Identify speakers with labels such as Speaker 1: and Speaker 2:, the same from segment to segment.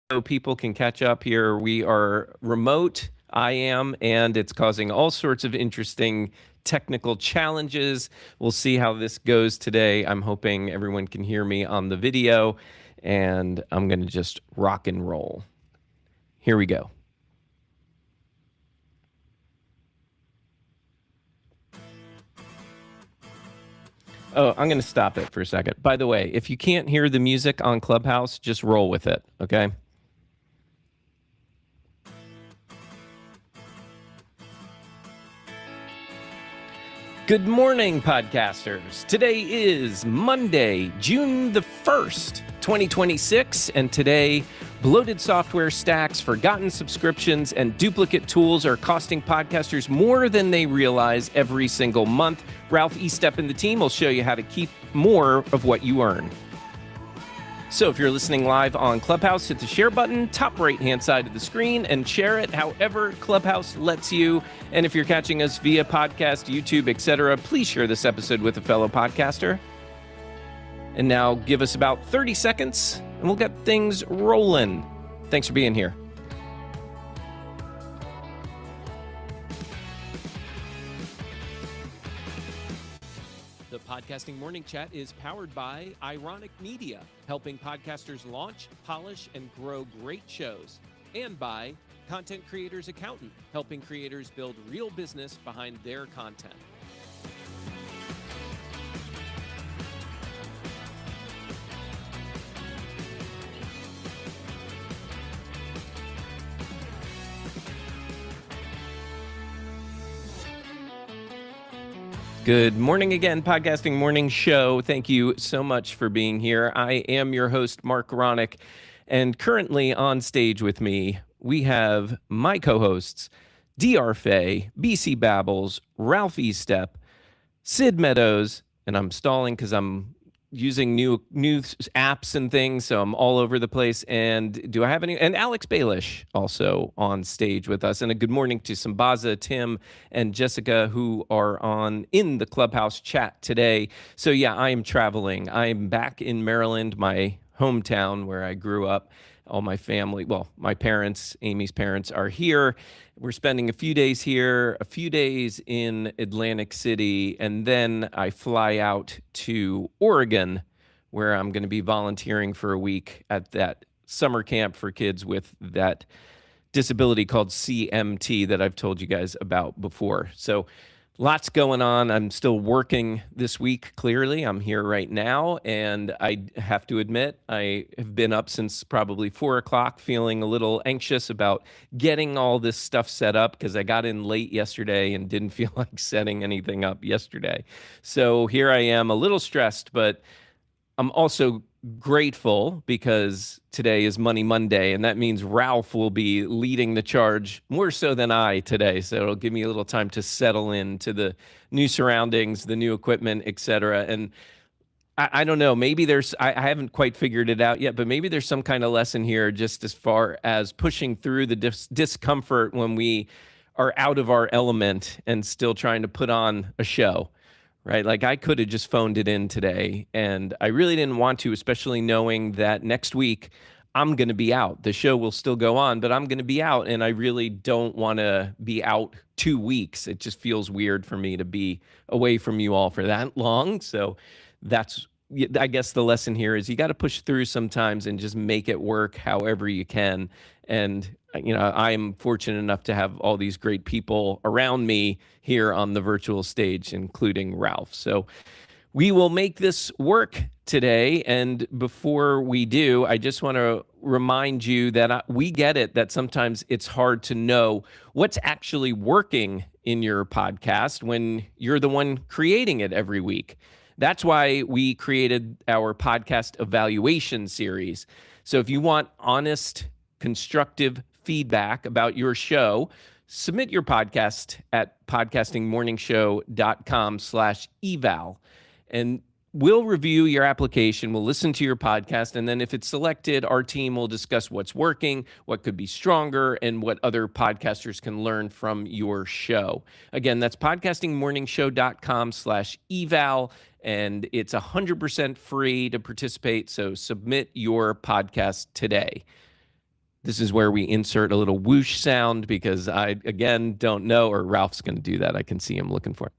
Speaker 1: so people can catch up here. We are remote, I am, and it's causing all sorts of interesting technical challenges. We'll see how this goes today. I'm hoping everyone can hear me on the video, and I'm going to just rock and roll. Here we go. Oh, I'm going to stop it for a second. By the way, if you can't hear the music on Clubhouse, just roll with it, okay? Good morning, podcasters. Today is Monday, June the 1st, 2026, and today, bloated software stacks, forgotten subscriptions, and duplicate tools are costing podcasters more than they realize every single month. Ralph Estep and the team will show you how to keep more of what you earn. So if you're listening live on Clubhouse, hit the share button, top right-hand side of the screen, and share it however Clubhouse lets you. And if you're catching us via podcast, YouTube, etc., please share this episode with a fellow podcaster. And now give us about 30 seconds, and we'll get things rolling. Thanks for being here. The Podcasting Morning Chat is powered by Ironic Media, helping podcasters launch, polish, and grow great shows. And by Content Creators Accountant, helping creators build real business behind their content. Good morning again, Podcasting Morning Show. Thank you so much for being here. I am your host, Mark Ronick, and currently on stage with me, we have my co-hosts, DR Fay, BC Babbles, Ralph Estep, Sid Meadows, and I'm stalling because I'm using new apps and things, so I'm all over the place. And do I have any? And Alex Baelish also on stage with us. And a good morning to Sambaza, Tim, and Jessica, who are in the Clubhouse chat today. So yeah, I am traveling. I'm back in Maryland, my hometown where I grew up. All my family, well, my parents, Amy's parents, are here. We're spending a few days here, a few days in Atlantic City, and then I fly out to Oregon, where I'm going to be volunteering for a week at that summer camp for kids with that disability called CMT that I've told you guys about before. So lots going on. I'm still working this week, clearly. I'm here right now, and I have to admit, I have been up since probably 4 o'clock, feeling a little anxious about getting all this stuff set up because I got in late yesterday and didn't feel like setting anything up yesterday. So here I am, a little stressed, but I'm also grateful because today is Money Monday, and that means Ralph will be leading the charge more so than I today. So it'll give me a little time to settle into the new surroundings, the new equipment, etc. And I don't know, maybe I haven't quite figured it out yet, but maybe there's some kind of lesson here just as far as pushing through the discomfort when we are out of our element and still trying to put on a show. Right? Like I could have just phoned it in today, and I really didn't want to, especially knowing that next week I'm going to be out. The show will still go on, but I'm going to be out, and I really don't want to be out 2 weeks. It just feels weird for me to be away from you all for that long. So that's, I guess the lesson here is you got to push through sometimes and just make it work however you can. And I'm fortunate enough to have all these great people around me here on the virtual stage, including Ralph. So we will make this work today. And before we do, I just want to remind you that we get it, that sometimes it's hard to know what's actually working in your podcast when you're the one creating it every week. That's why we created our podcast evaluation series. So if you want honest, constructive feedback about your show, submit your podcast at podcastingmorningshow.com/eval. And we'll review your application, we'll listen to your podcast, and then if it's selected, our team will discuss what's working, what could be stronger, and what other podcasters can learn from your show. Again, that's podcastingmorningshow.com/eval, and it's 100% free to participate, so submit your podcast today. This is where we insert a little whoosh sound because I, again, don't know, or Ralph's going to do that. I can see him looking for it.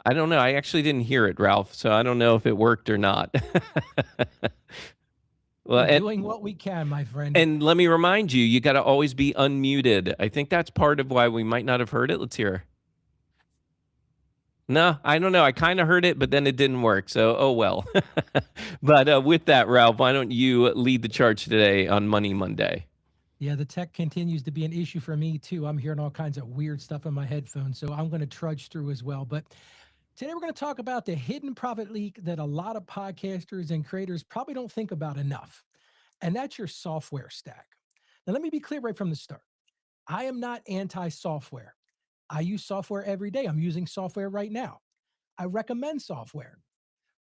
Speaker 1: I don't know. I actually didn't hear it, Ralph, so I don't know if it worked or not.
Speaker 2: Well, we're doing what we can, my friend.
Speaker 1: And let me remind you, you got to always be unmuted. I think that's part of why we might not have heard it. Let's hear. No, I don't know. I kind of heard it, but then it didn't work. So, oh well. But with that, Ralph, why don't you lead the charge today on Money Monday?
Speaker 2: Yeah, the tech continues to be an issue for me too. I'm hearing all kinds of weird stuff in my headphones, so I'm going to trudge through as well. But today we're going to talk about the hidden profit leak that a lot of podcasters and creators probably don't think about enough. And that's your software stack. Now, let me be clear right from the start. I am not anti-software. I use software every day. I'm using software right now. I recommend software.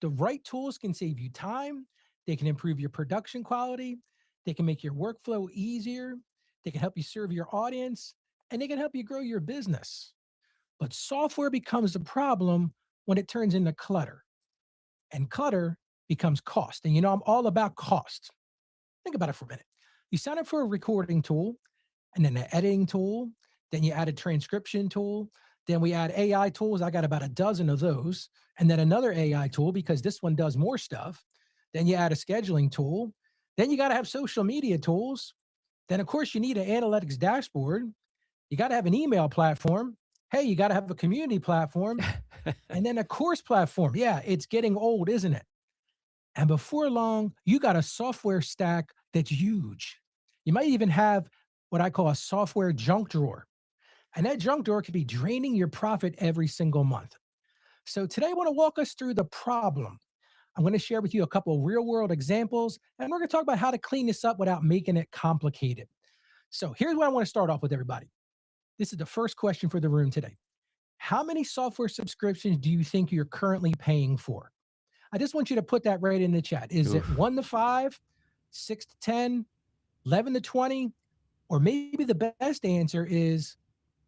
Speaker 2: The right tools can save you time. They can improve your production quality. They can make your workflow easier. They can help you serve your audience, and they can help you grow your business. But software becomes the problem when it turns into clutter, and clutter becomes cost. And I'm all about cost. Think about it for a minute. You sign up for a recording tool, and then an editing tool, then you add a transcription tool, then we add AI tools. I got about a dozen of those, and then another AI tool because this one does more stuff. Then you add a scheduling tool. Then you got to have social media tools. Then, of course, you need an analytics dashboard. You got to have an email platform. Hey, you got to have a community platform. And then a course platform. Yeah, it's getting old, isn't it? And before long, you got a software stack that's huge. You might even have what I call a software junk drawer. And that junk drawer could be draining your profit every single month. So today I want to walk us through the problem. I'm going to share with you a couple of real world examples, and we're going to talk about how to clean this up without making it complicated. So here's what I want to start off with, everybody. This is the first question for the room today. How many software subscriptions do you think you're currently paying for? I just want you to put that right in the chat. Is it 1 to 5, 6 to 10, 11 to 20? Or maybe the best answer is,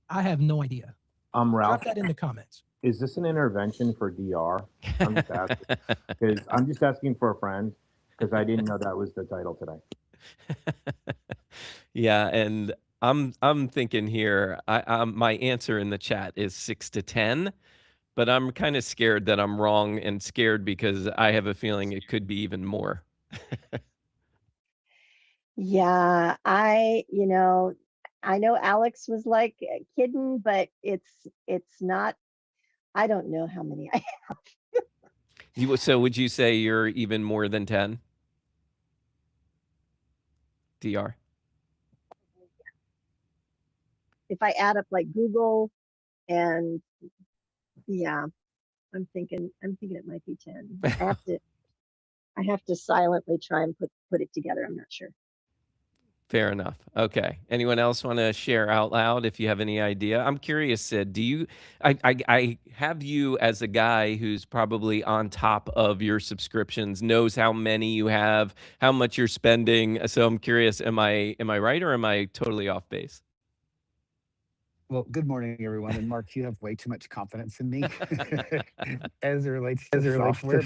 Speaker 2: I have no idea.
Speaker 3: Ralph,
Speaker 2: drop that in the comments.
Speaker 3: Is this an intervention for DR? I'm just asking because I'm just asking for a friend because I didn't know that was the title today.
Speaker 1: Yeah, and I'm thinking here. My answer in the chat is 6 to 10, but I'm kind of scared that I'm wrong and scared because I have a feeling it could be even more.
Speaker 4: Yeah, I know Alex was like kidding, but it's not. I don't know how many I have.
Speaker 1: So would you say you're even more than 10? DR?
Speaker 4: If I add up like Google and yeah, I'm thinking it might be 10. I have to silently try and put it together. I'm not sure.
Speaker 1: Fair enough. Okay. Anyone else want to share out loud if you have any idea? I'm curious, Sid. Do you? I have you as a guy who's probably on top of your subscriptions, knows how many you have, how much you're spending. So I'm curious. Am I right or am I totally off base?
Speaker 5: Well, good morning, everyone. And Mark, you have way too much confidence in me as it relates to software.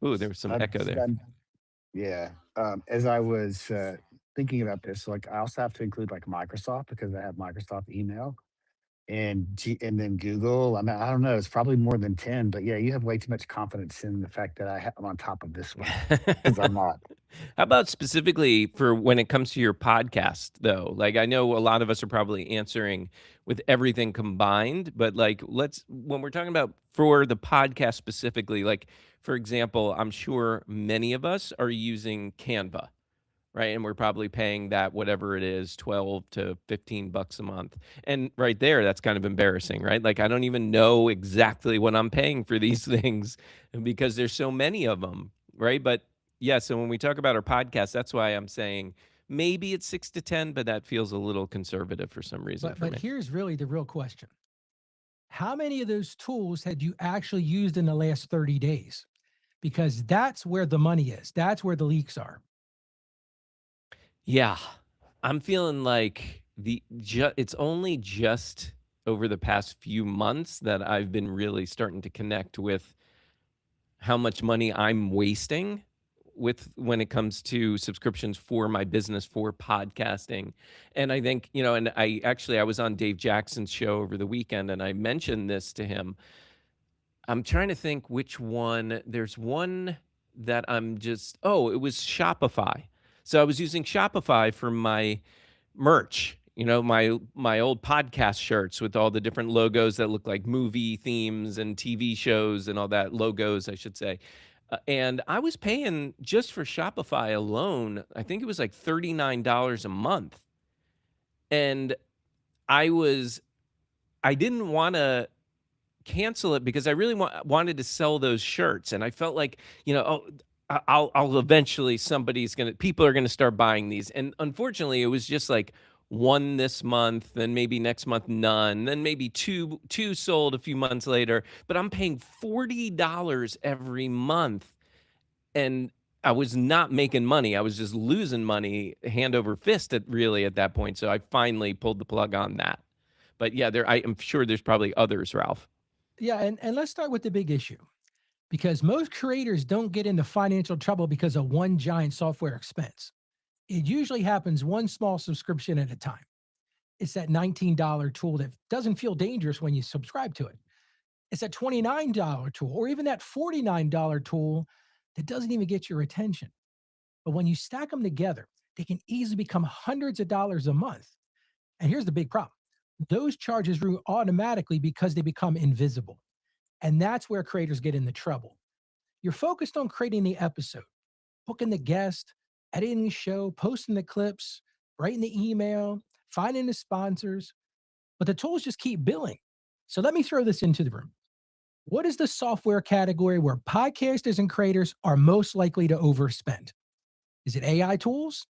Speaker 1: Ooh, there was some echo there.
Speaker 5: Yeah. As I was thinking about this, like I also have to include like Microsoft because I have Microsoft email and then Google. I mean, I don't know. It's probably more than 10, but yeah, you have way too much confidence in the fact that I'm on top of this one because I'm not.
Speaker 1: How about specifically for when it comes to your podcast, though? Like, I know a lot of us are probably answering with everything combined, but like, when we're talking about for the podcast specifically, like, for example, I'm sure many of us are using Canva, right? And we're probably paying that, whatever it is, 12 to 15 bucks a month. And right there, that's kind of embarrassing, right? Like, I don't even know exactly what I'm paying for these things because there's so many of them, right? But yeah, so when we talk about our podcast, that's why I'm saying maybe it's 6 to 10, but that feels a little conservative for some reason.
Speaker 2: But here's really the real question. How many of those tools had you actually used in the last 30 days? Because that's where the money is. That's where the leaks are.
Speaker 1: Yeah, I'm feeling like it's only just over the past few months that I've been really starting to connect with how much money I'm wasting with when it comes to subscriptions for my business for podcasting. And I think, and I was on Dave Jackson's show over the weekend and I mentioned this to him. I'm trying to think which one. There's one that it was Shopify. So I was using Shopify for my merch, my old podcast shirts with all the different logos that look like movie themes and TV shows and all that, logos, I should say. And I was paying just for Shopify alone, I think it was like $39 a month. And I didn't want to cancel it because I really wanted to sell those shirts. And I felt like, I'll eventually people are going to start buying these. And unfortunately, it was just like one this month, then maybe next month, none, then maybe two sold a few months later, but I'm paying $40 every month. And I was not making money. I was just losing money hand over fist at that point. So I finally pulled the plug on that. But yeah, I'm sure there's probably others, Ralph.
Speaker 2: Yeah, and let's start with the big issue, because most creators don't get into financial trouble because of one giant software expense. It usually happens one small subscription at a time. It's that $19 tool that doesn't feel dangerous when you subscribe to it. It's that $29 tool, or even that $49 tool that doesn't even get your attention. But when you stack them together, they can easily become hundreds of dollars a month. And here's the big problem. Those charges grew automatically because they become invisible. And that's where creators get into trouble. You're focused on creating the episode, booking the guest, editing the show, posting the clips, writing the email, finding the sponsors, but the tools just keep billing. So let me throw this into the room. What is the software category where podcasters and creators are most likely to overspend? Is it AI tools?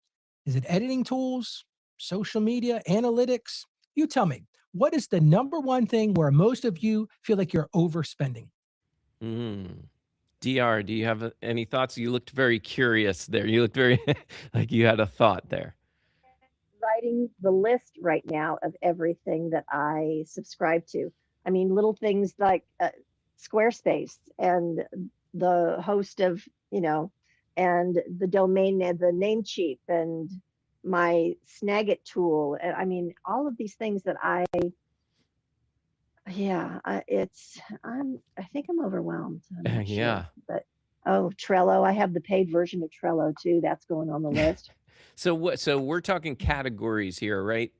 Speaker 2: Is it editing tools? Social media, analytics? You tell me, what is the number one thing where most of you feel like you're overspending?
Speaker 1: DR, do you have any thoughts? You looked very curious there. You looked very like you had a thought there.
Speaker 4: Writing the list right now of everything that I subscribe to. I mean, little things like Squarespace and the host of, and the domain, the Namecheap, and my Snagit tool. And I mean, all of these things that I think I'm overwhelmed. I'm not
Speaker 1: Yeah.
Speaker 4: sure, but Trello. I have the paid version of Trello too. That's going on the list.
Speaker 1: So we're talking categories here, right?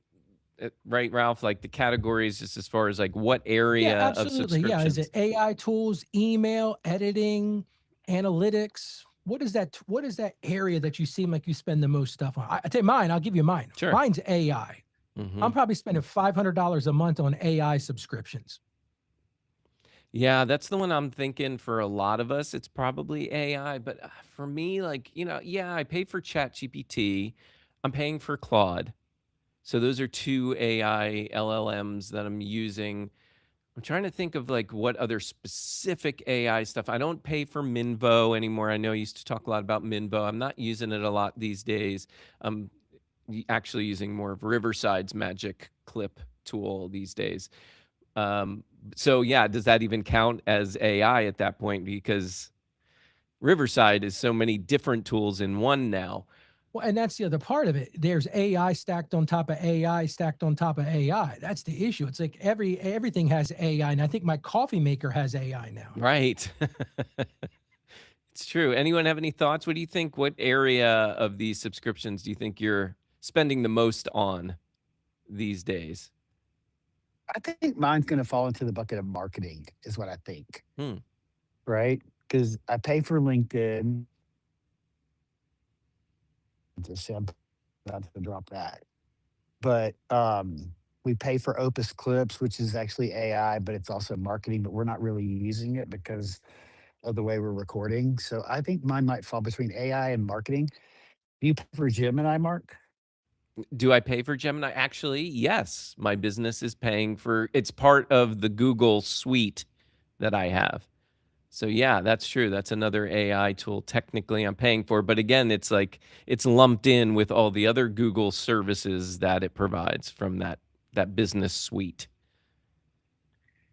Speaker 1: Right, Ralph? Like the categories just as far as like what area
Speaker 2: Yeah,
Speaker 1: of
Speaker 2: absolutely. Yeah.
Speaker 1: subscriptions?
Speaker 2: Is it AI tools, email, editing, analytics? What is that area that you seem like you spend the most stuff on? I tell you mine, I'll give you mine.
Speaker 1: Sure.
Speaker 2: Mine's AI. I'm probably spending $500 a month on AI subscriptions.
Speaker 1: Yeah, that's the one I'm thinking for a lot of us. It's probably AI, but for me, like, I pay for ChatGPT. I'm paying for Claude. So those are two AI LLMs that I'm using. I'm trying to think of like what other specific AI stuff. I don't pay for Minvo anymore. I know I used to talk a lot about Minvo. I'm not using it a lot these days. I'm actually using more of Riverside's magic clip tool these days. So yeah, does that even count as AI at that point? Because Riverside is so many different tools in one now.
Speaker 2: Well, and that's the other part of it. There's AI stacked on top of AI stacked on top of AI. That's the issue. It's like everything has AI, and I think my coffee maker has AI now.
Speaker 1: Right. It's true. Anyone have any thoughts? What do you think? What area of these subscriptions do you think you're spending the most on these days?
Speaker 5: I think mine's going to fall into the bucket of marketing, is what I think.
Speaker 1: Hmm.
Speaker 5: Right? Because I pay for LinkedIn. Just say I'm about to drop that. But we pay for Opus Clips, which is actually AI, but it's also marketing, but we're not really using it because of the way we're recording. So I think mine might fall between AI and marketing. Do you pay for Gemini, Mark?
Speaker 1: Do I pay for Gemini? Actually, yes. My business is paying for it's part of the Google suite that I have. So yeah, that's true. That's another AI tool technically I'm paying for, but again, it's like it's lumped in with all the other Google services that it provides from that business suite.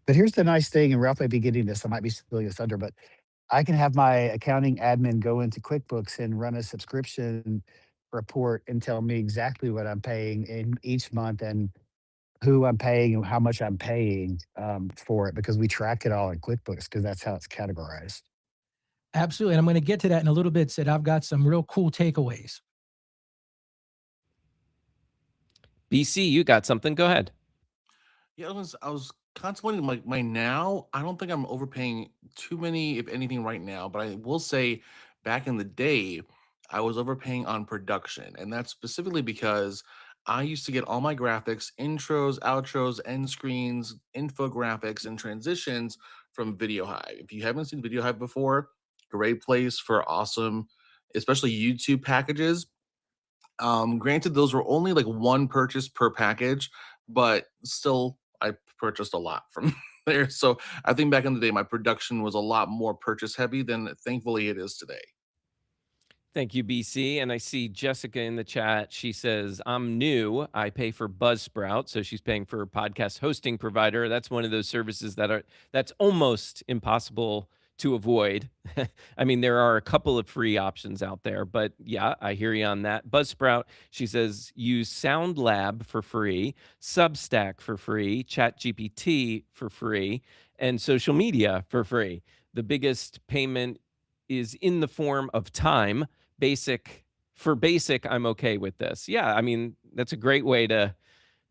Speaker 5: But here's the nice thing, and Ralph might be getting this, I might be stealing this under, but I can have my accounting admin go into QuickBooks and run a subscription report and tell me exactly what I'm paying in each month and who I'm paying and how much I'm paying for it because we track it all in QuickBooks because that's how it's categorized.
Speaker 2: Absolutely. And I'm going to get to that in a little bit. Sid, I've got some real cool takeaways.
Speaker 1: BC, you got something? Go ahead.
Speaker 6: Yeah, I was contemplating like my now. I don't think I'm overpaying too many, if anything, right now. But I will say, back in the day, I was overpaying on production, and that's specifically because I used to get all my graphics, intros, outros, end screens, infographics, and transitions from Video Hive. If you haven't seen Video Hive before, great place for awesome, especially YouTube packages. Granted, those were only like one purchase per package, but still, I purchased a lot from there. So I think back in the day, my production was a lot more purchase heavy than thankfully it is today.
Speaker 1: Thank you, BC. And I see Jessica in the chat. She says, I'm new. I pay for Buzzsprout. So she's paying for a podcast hosting provider. That's one of those services that's almost impossible to avoid. I mean, there are a couple of free options out there, but yeah, I hear you on that. Buzzsprout, she says, use SoundLab for free, Substack for free, ChatGPT for free, and social media for free. The biggest payment is in the form of time. Basic for basic, I'm okay with this. Yeah, I mean, that's a great way to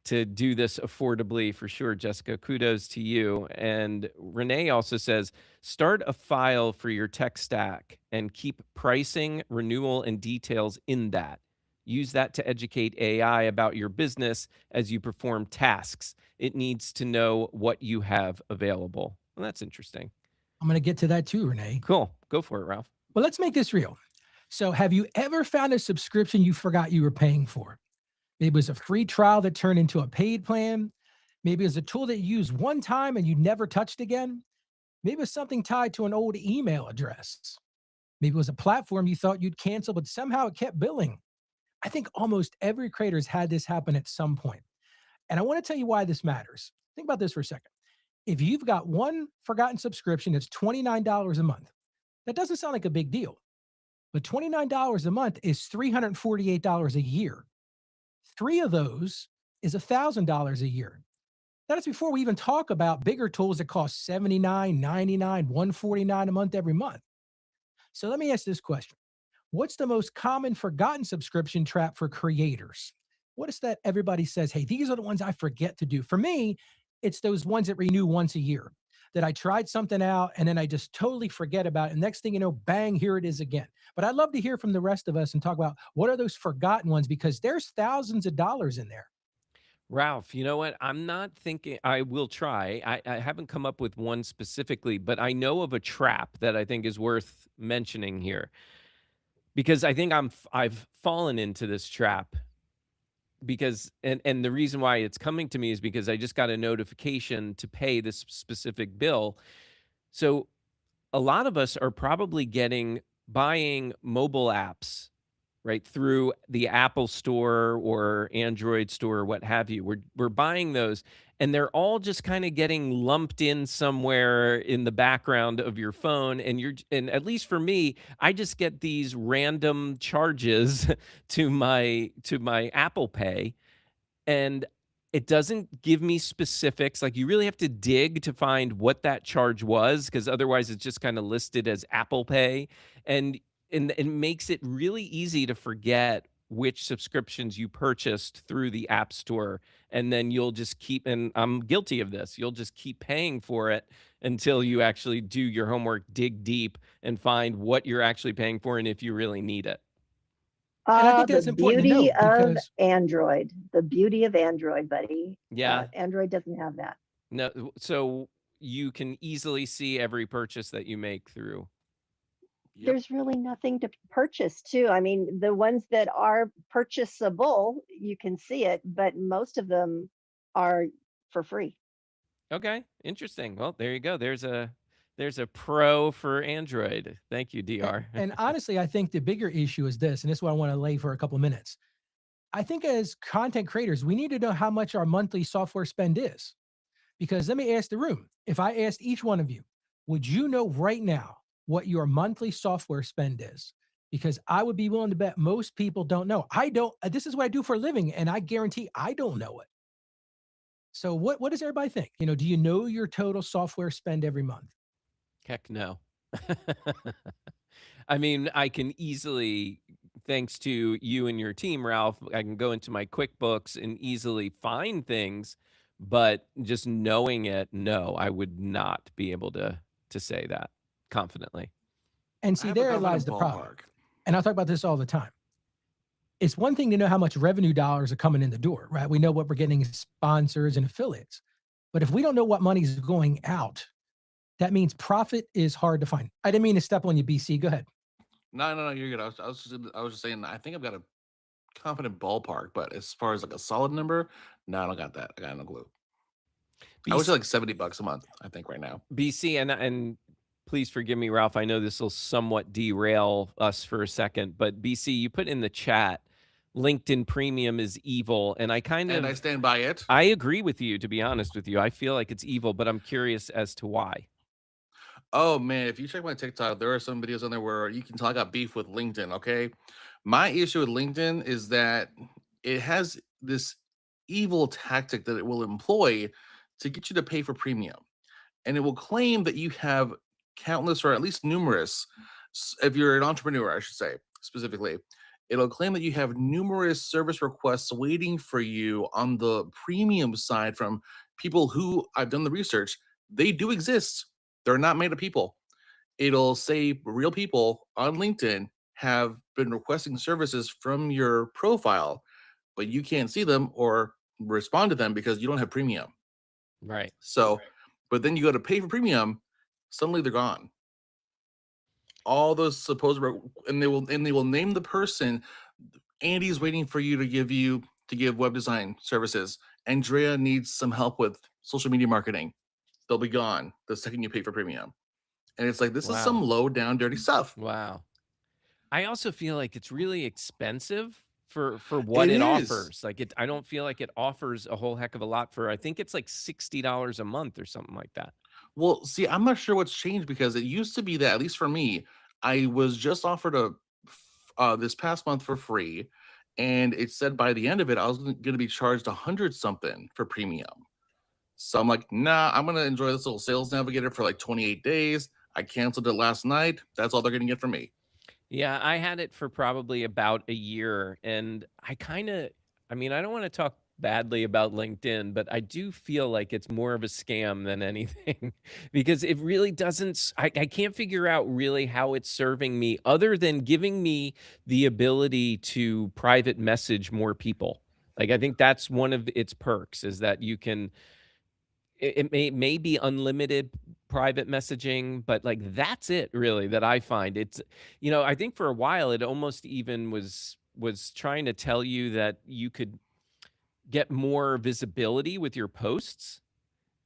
Speaker 1: do this affordably for sure. Jessica, kudos to you. And Renee also says, start a file for your tech stack and keep pricing, renewal, and details in that. Use that to educate AI about your business as you perform tasks. It needs to know what you have available. Well, that's interesting.
Speaker 2: I'm going to get to that too, Renee.
Speaker 1: Cool. Go for it, Ralph.
Speaker 2: Well, let's make this real. So have you ever found a subscription you forgot you were paying for? Maybe it was a free trial that turned into a paid plan. Maybe it was a tool that you used one time and you never touched again. Maybe it was something tied to an old email address. Maybe it was a platform you thought you'd cancel, but somehow it kept billing. I think almost every creator has had this happen at some point. And I want to tell you why this matters. Think about this for a second. If you've got one forgotten subscription that's $29 a month, that doesn't sound like a big deal. But $29 a month is $348 a year. Three of those is $1,000 a year. That is before we even talk about bigger tools that cost $79, $99, $149 a month every month. So let me ask this question. What's the most common forgotten subscription trap for creators? What is that everybody says, hey, these are the ones I forget to do? For me, it's those ones that renew once a year, that I tried something out and then I just totally forget about it. And next thing you know, bang, here it is again. But I'd love to hear from the rest of us and talk about what are those forgotten ones, because there's thousands of dollars in there.
Speaker 1: Ralph, you know what? I'm not thinking, I will try. I haven't come up with one specifically, but I know of a trap that I think is worth mentioning here, because I think I've fallen into this trap, because and the reason why it's coming to me is because I just got a notification to pay this specific bill. So a lot of us are probably buying mobile apps, right, through the Apple Store or Android Store or what have you. We're buying those, and they're all just kind of getting lumped in somewhere in the background of your phone. And at least for me, I just get these random charges to my Apple Pay, and it doesn't give me specifics. Like, you really have to dig to find what that charge was, because otherwise it's just kind of listed as Apple Pay. And it makes it really easy to forget which subscriptions you purchased through the App Store. And then you'll just keep, and I'm guilty of this, you'll just keep paying for it until you actually do your homework, dig deep, and find what you're actually paying for and if you really need it.
Speaker 2: And I think that's
Speaker 4: The
Speaker 2: important to
Speaker 4: beauty
Speaker 2: note,
Speaker 4: of
Speaker 2: because
Speaker 4: Android, the beauty of Android, buddy.
Speaker 1: Yeah.
Speaker 4: Android doesn't have that.
Speaker 1: No, so you can easily see every purchase that you make through.
Speaker 6: Yep.
Speaker 4: There's really nothing to purchase too. I mean, the ones that are purchasable, you can see it, but most of them are for free.
Speaker 1: Okay, interesting. Well, there you go. There's a pro for Android. Thank you, DR.
Speaker 2: And honestly, I think the bigger issue is this, and this is what I want to lay for a couple of minutes. I think as content creators, we need to know how much our monthly software spend is. Because let me ask the room, if I asked each one of you, would you know right now what your monthly software spend is, because I would be willing to bet most people don't know. I don't, this is what I do for a living, and I guarantee I don't know it. So what does everybody think? You know, do you know your total software spend every month?
Speaker 1: Heck no. I mean, I can easily, thanks to you and your team, Ralph, I can go into my QuickBooks and easily find things, but just knowing it, no, I would not be able to say that confidently.
Speaker 2: And
Speaker 6: I
Speaker 2: see,
Speaker 6: have a
Speaker 2: there
Speaker 6: confident
Speaker 2: lies the problem.
Speaker 6: ballpark.
Speaker 2: And I talk about this all the time. It's one thing to know how much revenue dollars are coming in the door, right? We know what we're getting as sponsors and affiliates. But if we don't know what money's going out, that means profit is hard to find. I didn't mean to step on you, BC. Go ahead.
Speaker 6: No, you're good. I was just saying. I think I've got a confident ballpark, but as far as like a solid number, no, I don't got that. I got no clue. I would say like $70 a month. I think right now.
Speaker 1: BC, and please forgive me, Ralph. I know this will somewhat derail us for a second, but BC, you put in the chat, LinkedIn Premium is evil, and I
Speaker 6: stand by it.
Speaker 1: I agree with you. To be honest with you, I feel like it's evil, but I'm curious as to why.
Speaker 6: Oh man, if you check my TikTok, there are some videos on there where you can tell I got beef with LinkedIn. Okay, my issue with LinkedIn is that it has this evil tactic that it will employ to get you to pay for premium, and it will claim that you have countless or at least numerous, if you're an entrepreneur, I should say specifically, it'll claim that you have numerous service requests waiting for you on the premium side from people who, I've done the research, they do exist. They're not made of people. It'll say real people on LinkedIn have been requesting services from your profile, but you can't see them or respond to them because you don't have premium.
Speaker 1: Right.
Speaker 6: So, but then you go to pay for premium, suddenly they're gone. All those supposed and they will name the person. Andy's waiting for you to give web design services. Andrea needs some help with social media marketing. They'll be gone the second you pay for premium. And it's like, this is some
Speaker 1: Wow.
Speaker 6: low down dirty stuff.
Speaker 1: Wow. I also feel like it's really expensive for what
Speaker 6: It
Speaker 1: it
Speaker 6: is.
Speaker 1: offers. Like I don't feel like it offers a whole heck of a lot for, I think it's like $60 a month or something like that.
Speaker 6: Well, see, I'm not sure what's changed because it used to be that, at least for me, I was just offered this past month for free, and it said by the end of it I was going to be charged 100 something for premium. So I'm like, nah, I'm gonna enjoy this little sales navigator for like 28 days. I canceled it last night. That's all they're gonna get from me.
Speaker 1: Yeah, I had it for probably about a year, and I mean, I don't want to talk badly about LinkedIn, but I do feel like it's more of a scam than anything because it really doesn't, I can't figure out really how it's serving me other than giving me the ability to private message more people. Like, I think that's one of its perks is that you can, it may be unlimited private messaging, but like that's it really that I find. It's, you know, I think for a while it almost even was trying to tell you that you could get more visibility with your posts,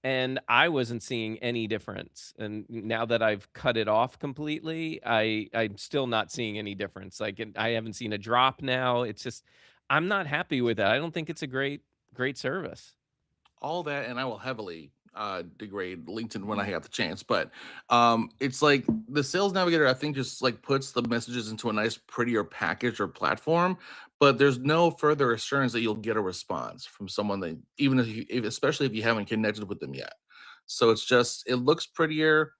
Speaker 1: and I wasn't seeing any difference. And now that I've cut it off completely, I'm still not seeing any difference. Like I haven't seen a drop now. It's just I'm not happy with it. I don't think it's a great service.
Speaker 6: All that, and I will heavily degrade LinkedIn when I have the chance. But it's like the sales navigator, I think, just like puts the messages into a nice, prettier package or platform. But there's no further assurance that you'll get a response from someone that, even especially if you haven't connected with them yet. So it's just, it looks prettier.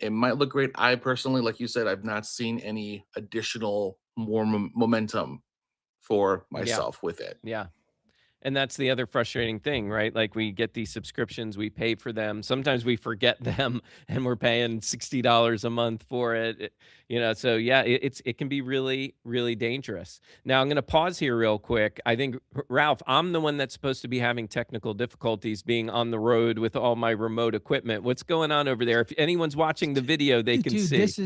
Speaker 6: It might look great. I personally, like you said, I've not seen any additional more momentum for
Speaker 1: Yeah.
Speaker 6: myself with it.
Speaker 1: Yeah. And that's the other frustrating thing, right? Like we get these subscriptions, we pay for them. Sometimes we forget them and we're paying $60 a month for it. You know, so yeah, it can be really, really dangerous. Now I'm going to pause here real quick. I think Ralph, I'm the one that's supposed to be having technical difficulties being on the road with all my remote equipment. What's going on over there? If anyone's watching the video, they can see.
Speaker 2: This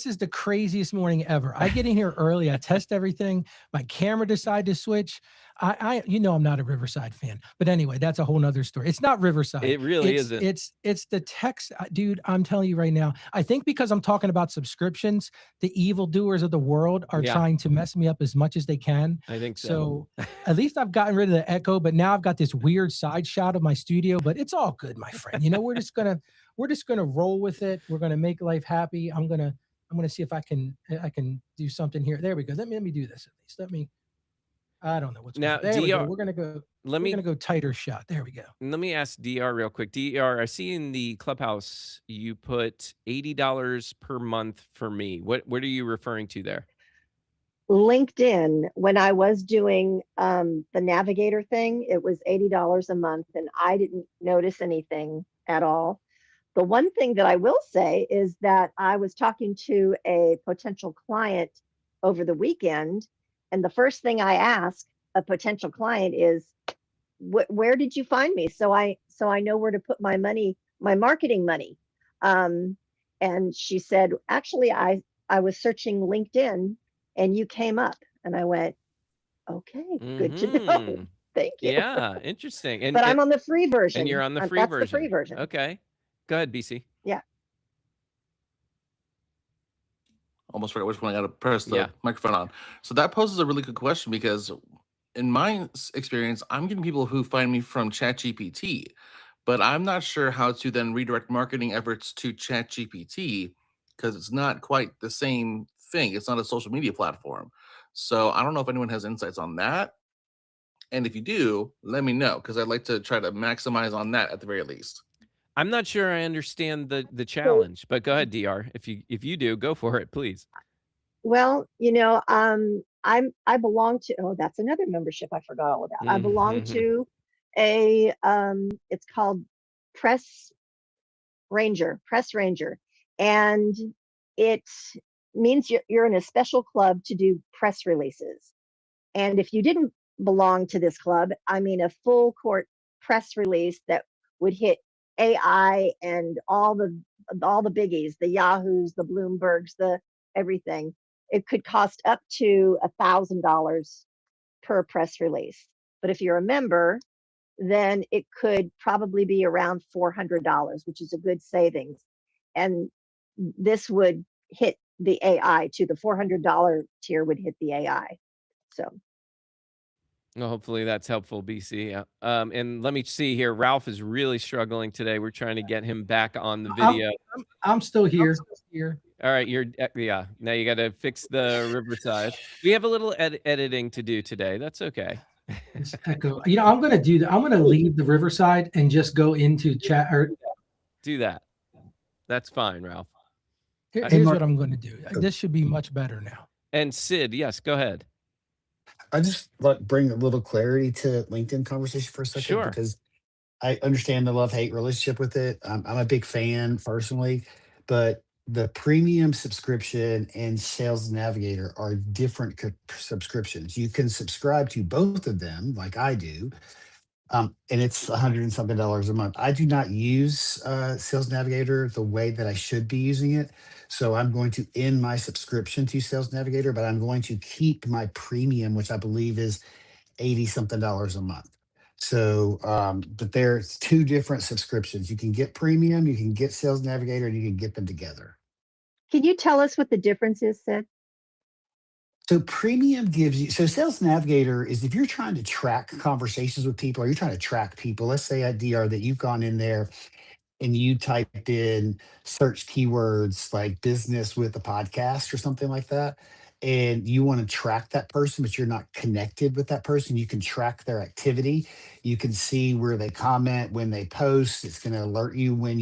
Speaker 2: is the craziest morning ever. I get in here early, I test everything. My camera decided to switch. You know, I'm not a Riverside fan, but anyway, that's a whole nother story. It's not Riverside.
Speaker 1: It really isn't.
Speaker 2: It's the text, dude. I'm telling you right now. I think because I'm talking about subscriptions, the evildoers of the world are trying to mess me up as much as they can.
Speaker 1: I think so.
Speaker 2: So at least I've gotten rid of the echo, but now I've got this weird side shot of my studio. But it's all good, my friend. You know, we're just gonna roll with it. We're gonna make life happy. I'm gonna I'm going to see if I can do something here. There we go. Let me do this at least. I don't know what's
Speaker 1: Now,
Speaker 2: going on. There we go.
Speaker 1: DR,
Speaker 2: We're going to go.
Speaker 1: let
Speaker 2: We're
Speaker 1: me
Speaker 2: going to go tighter shot. There we go.
Speaker 1: let me ask DR real quick. DR, I see in the Clubhouse you put $80 per month for me. What are you referring to there?
Speaker 4: LinkedIn, when I was doing the navigator thing, it was $80 a month, and I didn't notice anything at all. The one thing that I will say is that I was talking to a potential client over the weekend, and the first thing I ask a potential client is, where did you find me? So I know where to put my money, my marketing money. And she said, actually, I was searching LinkedIn and you came up. And I went, okay, good to know.
Speaker 1: Mm-hmm.
Speaker 4: Thank you.
Speaker 1: Yeah, interesting.
Speaker 4: But I'm on the free version.
Speaker 1: And you're on the free
Speaker 4: That's
Speaker 1: version.
Speaker 4: the free version.
Speaker 1: Okay. Go ahead, BC.
Speaker 4: Yeah.
Speaker 6: Almost forgot which one I got to press the
Speaker 1: Yeah.
Speaker 6: microphone on. So that poses a really good question, because in my experience, I'm getting people who find me from ChatGPT, but I'm not sure how to then redirect marketing efforts to ChatGPT, because it's not quite the same thing. It's not a social media platform. So I don't know if anyone has insights on that. And if you do, let me know, because I'd like to try to maximize on that at the very least.
Speaker 1: I'm not sure I understand the challenge, but go ahead, DR. If you do, go for it, please.
Speaker 4: Well, I belong to, oh, that's another membership I forgot all about. I belong to a it's called Press Ranger, and it means you're in a special club to do press releases. And if you didn't belong to this club, I mean, a full court press release that would hit AI and all the biggies, the Yahoos, the Bloombergs, the everything, it could cost up to $1,000 per press release. But if you're a member, then it could probably be around $400, which is a good savings. And this would hit the AI too. The $400 tier would hit the AI. So.
Speaker 1: Well, hopefully that's helpful, BC. And let me see here. Ralph is really struggling today. We're trying to get him back on the video.
Speaker 2: I'm still here.
Speaker 1: All right, yeah. Now you got to fix the Riverside. We have a little editing to do today. That's okay.
Speaker 2: This echo. I'm going to do that. I'm going to leave the Riverside and just go into chat. Or
Speaker 1: do that. That's fine, Ralph.
Speaker 2: Here's what I'm going to do. This should be much better now.
Speaker 1: And Sid, yes, go ahead.
Speaker 5: I just bring a little clarity to LinkedIn conversation for a second,
Speaker 1: Sure.
Speaker 5: because I understand the love-hate relationship with it. I'm a big fan personally, but the premium subscription and Sales Navigator are different subscriptions. You can subscribe to both of them, like I do, and it's $100 and something a month. I do not use Sales Navigator the way that I should be using it. So I'm going to end my subscription to Sales Navigator, but I'm going to keep my premium, which I believe is $80 something a month. So, but there's two different subscriptions. You can get premium, you can get Sales Navigator, and you can get them together.
Speaker 4: Can you tell us what the difference is, Sid?
Speaker 5: So premium gives you, so Sales Navigator is if you're trying to track conversations with people, or you're trying to track people, let's say at DR that you've gone in there and you typed in search keywords like business with a podcast or something like that, and you want to track that person, but you're not connected with that person, you can track their activity. You can see where they comment, when they post. It's going to alert you when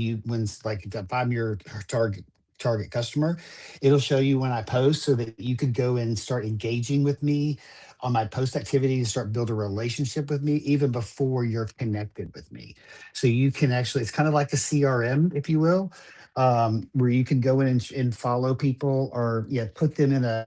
Speaker 5: like if I'm your target customer, it'll show you when I post, so that you could go and start engaging with me on my post activity and start build a relationship with me even before you're connected with me. So you can actually, it's kind of like a CRM, if you will, where you can go in and follow people, or put them in a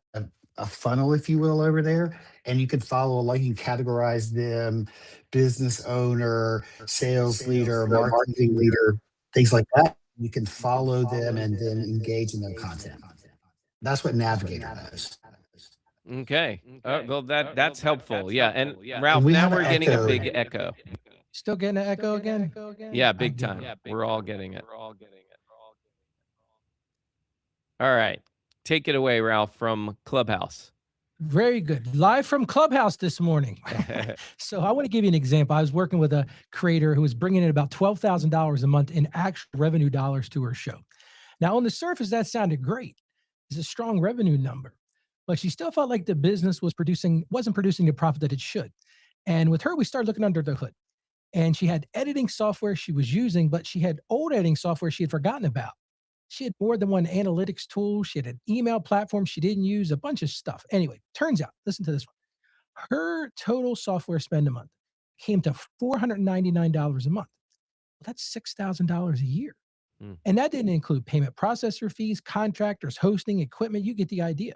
Speaker 5: funnel, if you will, over there. And you can follow, like you can categorize them, business owner, sales leader, marketing leader, things like that. You can follow them and then engage in their content. That's what Navigator does.
Speaker 1: Okay. Well, that's helpful. Yeah. And Ralph,
Speaker 5: we
Speaker 1: now
Speaker 5: have an
Speaker 1: we're getting a
Speaker 5: echo.
Speaker 1: big echo.
Speaker 2: Still getting an echo again?
Speaker 1: Yeah, big time. We're all getting it. All right. Take it away, Ralph, from Clubhouse.
Speaker 2: Very good. Live from Clubhouse this morning. So I want to give you an example. I was working with a creator who was bringing in about $12,000 a month in actual revenue dollars to her show. Now, on the surface, that sounded great. It's a strong revenue number. But she still felt like the business wasn't producing the profit that it should. And with her, we started looking under the hood. And she had editing software she was using, but she had old editing software she had forgotten about. She had more than one analytics tool. She had an email platform she didn't use, a bunch of stuff. Anyway, turns out, listen to this one. Her total software spend a month came to $499 a month. Well, that's $6,000 a year.
Speaker 1: Mm.
Speaker 2: And that didn't include payment processor fees, contractors, hosting, equipment. You get the idea.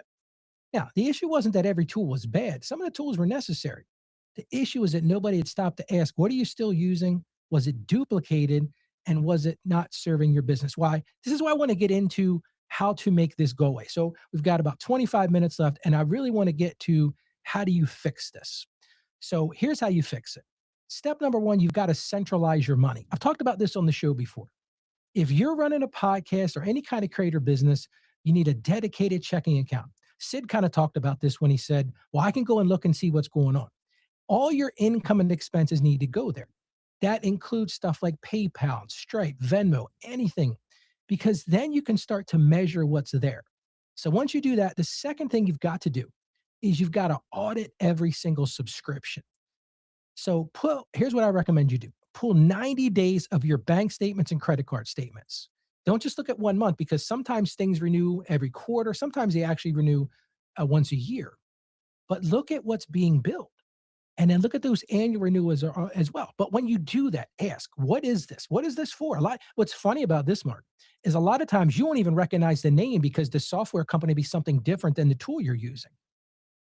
Speaker 2: Now, the issue wasn't that every tool was bad. Some of the tools were necessary. The issue is that nobody had stopped to ask, what are you still using? Was it duplicated? And was it not serving your business? Why? This is why I want to get into how to make this go away. So we've got about 25 minutes left, and I really want to get to how do you fix this? So here's how you fix it. Step number one, you've got to centralize your money. I've talked about this on the show before. If you're running a podcast or any kind of creator business, you need a dedicated checking account. Sid kind of talked about this when he said, well, I can go and look and see what's going on. All your income and expenses need to go there. That includes stuff like PayPal, Stripe, Venmo, anything, because then you can start to measure what's there. So once you do that, the second thing you've got to do is you've got to audit every single subscription. So here's what I recommend you do. Pull 90 days of your bank statements and credit card statements. Don't just look at 1 month, because sometimes things renew every quarter. Sometimes they actually renew once a year. But look at what's being billed. And then look at those annual renewals as well. But when you do that, ask, what is this? What is this for? What's funny about this, Mark, is a lot of times you won't even recognize the name because the software company be something different than the tool you're using.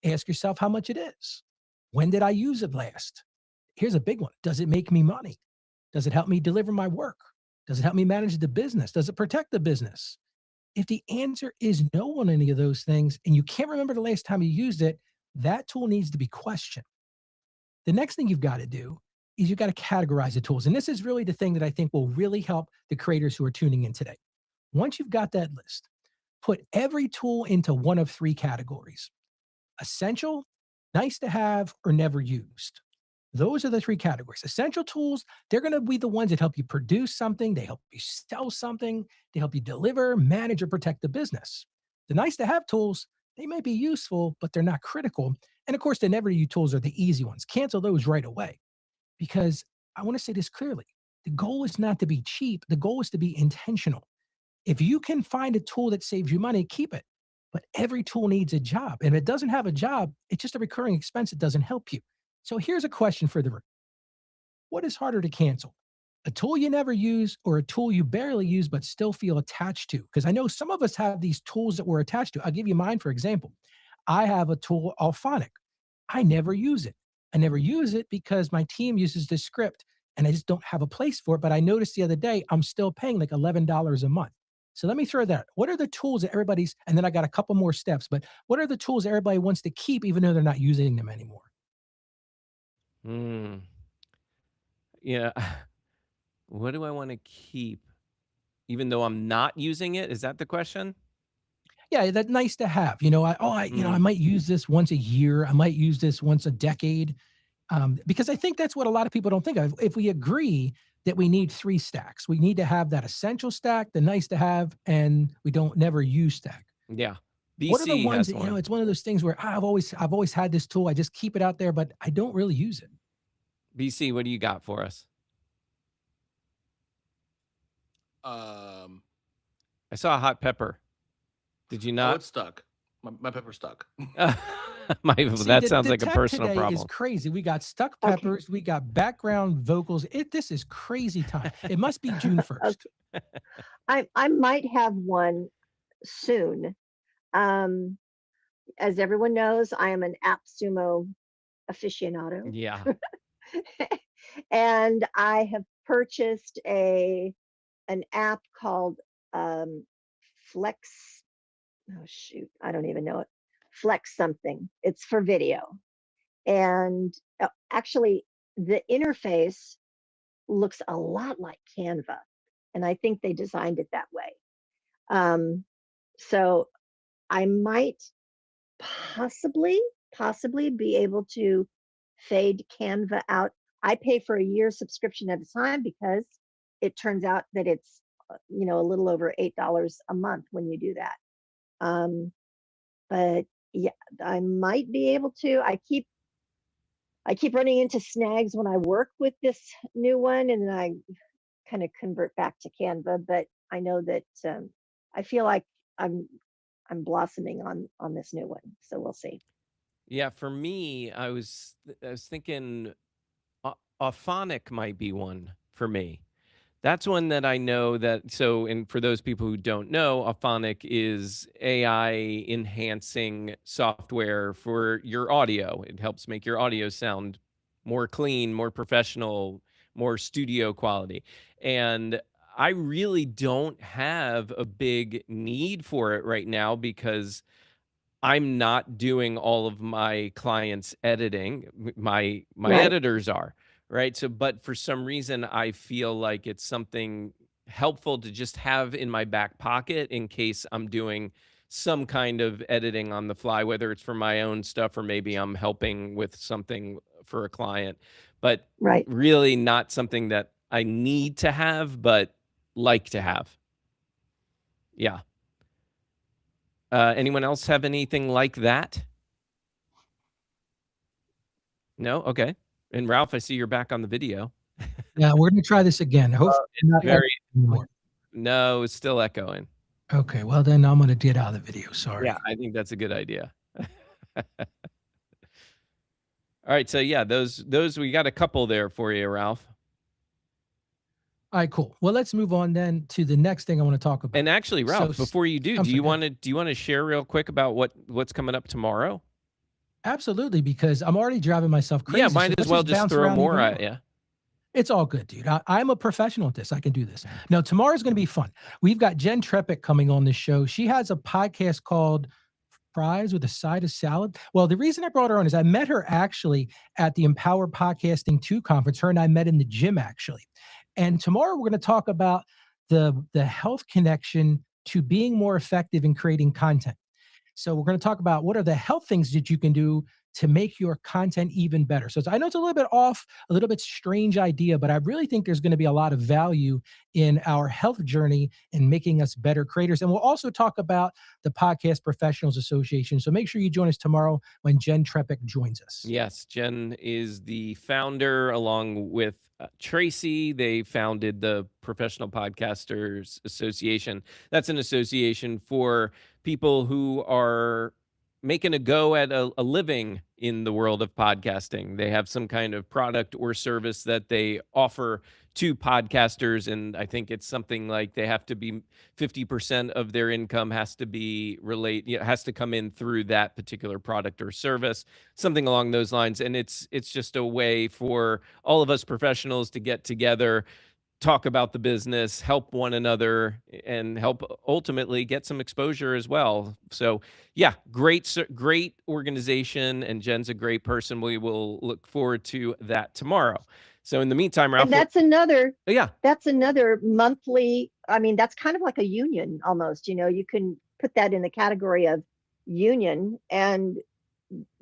Speaker 2: Ask yourself how much it is. When did I use it last? Here's a big one. Does it make me money? Does it help me deliver my work? Does it help me manage the business? Does it protect the business? If the answer is no on any of those things and you can't remember the last time you used it, that tool needs to be questioned. The next thing you've got to do is you've got to categorize the tools. And this is really the thing that I think will really help the creators who are tuning in today. Once you've got that list, put every tool into one of 3 categories: essential, nice to have, or never used. Those are the 3 categories. Essential tools, they're going to be the ones that help you produce something, they help you sell something, they help you deliver, manage, or protect the business. The nice to have tools, they may be useful, but they're not critical. And of course, the never use tools are the easy ones. Cancel those right away, because I want to say this clearly. The goal is not to be cheap. The goal is to be intentional. If you can find a tool that saves you money, keep it. But every tool needs a job. And if it doesn't have a job, it's just a recurring expense that doesn't help you. So here's a question for the room. What is harder to cancel? A tool you never use, or a tool you barely use but still feel attached to? Because I know some of us have these tools that we're attached to. I'll give you mine, for example. I have a tool, Alphonic. I never use it. I never use it because my team uses this script and I just don't have a place for it. But I noticed the other day, I'm still paying like $11 a month. So let me throw that. What are the tools that everybody's, and then I got a couple more steps, but what are the tools everybody wants to keep even though they're not using them anymore?
Speaker 1: Mm. Yeah. What do I want to keep even though I'm not using it? Is that the question?
Speaker 2: Yeah, that's nice to have. I might use this once a year. I might use this once a decade. Because I think that's what a lot of people don't think of. If we agree that we need 3 stacks, we need to have that essential stack, the nice to have, and we don't never use stack.
Speaker 1: Yeah.
Speaker 2: What are the
Speaker 1: BC
Speaker 2: ones
Speaker 1: has
Speaker 2: that,
Speaker 1: one.
Speaker 2: it's one of those things where I've always had this tool. I just keep it out there, but I don't really use it.
Speaker 1: BC, what do you got for us?
Speaker 6: Um,
Speaker 1: I saw a hot pepper. Did you
Speaker 6: oh,
Speaker 1: not?
Speaker 6: it's stuck. My pepper's stuck.
Speaker 2: See,
Speaker 1: That sounds
Speaker 2: the
Speaker 1: like a
Speaker 2: tech
Speaker 1: personal
Speaker 2: today is
Speaker 1: problem.
Speaker 2: crazy. We got stuck
Speaker 4: Okay.
Speaker 2: peppers. We got background vocals. This is crazy time. It must be June 1st.
Speaker 4: I might have one soon. Um, as everyone knows, I am an AppSumo aficionado,
Speaker 1: Yeah.
Speaker 4: and I have purchased an app called Flex. Oh shoot, I don't even know it. Flex something. It's for video, and actually, the interface looks a lot like Canva, and I think they designed it that way. Um, so I might possibly be able to fade Canva out. I pay for a year subscription at a time because it turns out that it's a little over $8 a month when you do that. But yeah, I might be able to. I keep running into snags when I work with this new one, and then I kind of convert back to Canva. But I know that I feel like I'm blossoming on this new one, so we'll see.
Speaker 1: Yeah, for me, I was thinking Auphonic might be one for me. That's one that I know that. So, and for those people who don't know, Auphonic is AI enhancing software for your audio. It helps make your audio sound more clean, more professional, more studio quality. And I really don't have a big need for it right now because I'm not doing all of my clients' editing. My
Speaker 4: Right.
Speaker 1: editors are, right? So, but for some reason, I feel like it's something helpful to just have in my back pocket in case I'm doing some kind of editing on the fly, whether it's for my own stuff or maybe I'm helping with something for a client. But
Speaker 4: Right.
Speaker 1: really not something that I need to have, but like to have. Yeah. Anyone else have anything like that? No? Okay. And Ralph, I see you're back on the video.
Speaker 2: Yeah, we're gonna try this again. Hopefully not
Speaker 1: Very
Speaker 2: anymore.
Speaker 1: No, it's still echoing.
Speaker 2: Okay, well then I'm gonna get out of the video. Sorry.
Speaker 1: Yeah, I think that's a good idea. All right, so yeah, those we got a couple there for you, Ralph.
Speaker 2: All right, cool. Well, let's move on then to the next thing I want to talk about.
Speaker 1: And actually, Ralph,
Speaker 2: So,
Speaker 1: before you do,
Speaker 2: I'm
Speaker 1: do you
Speaker 2: sorry,
Speaker 1: want to share real quick about what's coming up tomorrow?
Speaker 2: absolutely, because I'm already driving myself crazy.
Speaker 1: Yeah,
Speaker 2: so
Speaker 1: might as
Speaker 2: let's
Speaker 1: well just
Speaker 2: bounce
Speaker 1: throw
Speaker 2: around
Speaker 1: more
Speaker 2: even
Speaker 1: at
Speaker 2: more.
Speaker 1: you.
Speaker 2: It's all good, dude. I'm a professional at this. I can do this. Now, tomorrow's going to be fun. We've got Jen Trepic coming on the show. She has a podcast called Fries with a Side of Salad. Well, the reason I brought her on is I met her actually at the Empower Podcasting 2 conference. Her and I met in the gym, actually. And tomorrow we're going to talk about the health connection to being more effective in creating content. So we're going to talk about what are the health things that you can do to make your content even better. So I know it's a little bit off, a little bit strange idea, but I really think there's going to be a lot of value in our health journey in making us better creators. And we'll also talk about the Podcast Professionals Association. So make sure you join us tomorrow when Jen Trepic joins us.
Speaker 1: Yes, Jen is the founder along with Tracy. They founded the Professional Podcasters Association. That's an association for people who are making a go at a living in the world of podcasting. They have some kind of product or service that they offer to podcasters, and I think it's something like they have to be 50% of their income has to be has to come in through that particular product or service, something along those lines. And it's just a way for all of us professionals to get together, talk about the business, help one another, and help ultimately get some exposure as well. So yeah, great organization, and Jen's a great person. We will look forward to that tomorrow. So in the meantime, Ralph,
Speaker 4: And that's another
Speaker 1: yeah,
Speaker 4: monthly. I mean, that's kind of like a union almost. You can put that in the category of union, and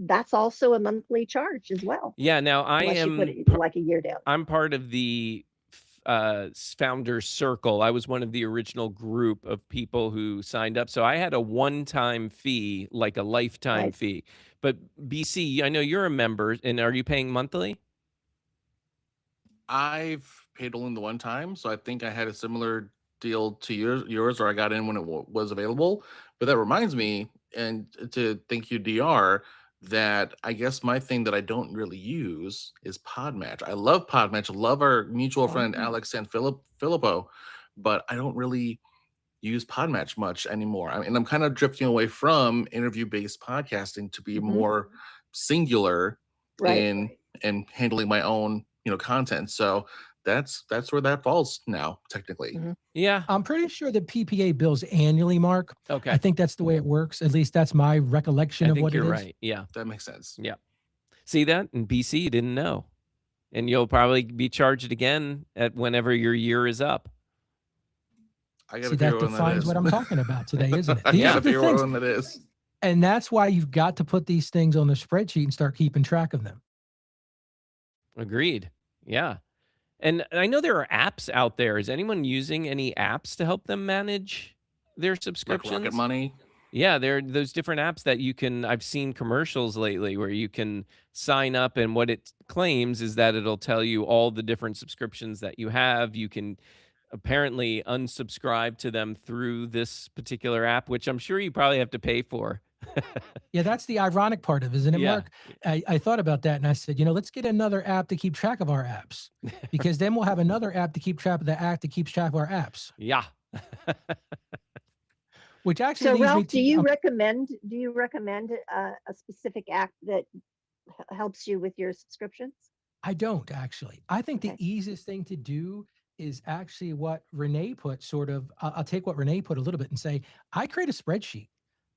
Speaker 4: that's also a monthly charge as well.
Speaker 1: yeah. Now
Speaker 4: Unless you put it like a year down.
Speaker 1: I'm part of the founders circle. I was one of the original group of people who signed up. So I had a one-time fee, like a lifetime
Speaker 4: Nice.
Speaker 1: fee. But BC, I know you're a member, and are you paying monthly?
Speaker 6: I've paid only the one time, so I think I had a similar deal to yours, or I got in when it was available. But that reminds me, and to thank you, DR, that I guess my thing that I don't really use is Podmatch. I love Podmatch. I love our mutual friend Alex Sanfilippo, but I don't really use Podmatch much anymore. I mean, I'm kind of drifting away from interview-based podcasting to be more singular in handling my own content. So that's where that falls now, technically.
Speaker 1: Yeah,
Speaker 2: I'm pretty sure that PPA bills annually, Mark.
Speaker 1: okay.
Speaker 2: I think that's the way it works. At least that's my recollection of what it is.
Speaker 1: You're right. Yeah,
Speaker 6: that makes sense.
Speaker 1: Yeah. See that? In BC, you didn't know. And you'll probably be charged again at whenever your year is up.
Speaker 6: I gotta
Speaker 2: See, that defines what I'm talking about today, isn't it?
Speaker 6: These are the things. When that is.
Speaker 2: And that's why you've got to put these things on the spreadsheet and start keeping track of them.
Speaker 1: Agreed. Yeah. And I know there are apps out there. Is anyone using any apps to help them manage their subscriptions?
Speaker 6: Like Rocket Money?
Speaker 1: Yeah, there are those different apps that you can I've seen commercials lately where you can sign up, and what it claims is that it'll tell you all the different subscriptions that you have. You can apparently unsubscribe to them through this particular app, which I'm sure you probably have to pay for.
Speaker 2: Yeah, that's the ironic part of it, isn't it,
Speaker 1: Yeah.
Speaker 2: Mark? I thought about that and I said, let's get another app to keep track of our apps because then we'll have another app to keep track of the app that keeeps track of our apps,
Speaker 1: Yeah.
Speaker 2: which actually
Speaker 4: So
Speaker 2: leads me
Speaker 4: Ralph,
Speaker 2: to
Speaker 4: do you recommend a specific app that helps you with your subscriptions?
Speaker 2: I don't actually. I think the
Speaker 4: Okay.
Speaker 2: easiest thing to do is actually what Renee put sort of, I'll take what Renee put a little bit and say, I create a spreadsheet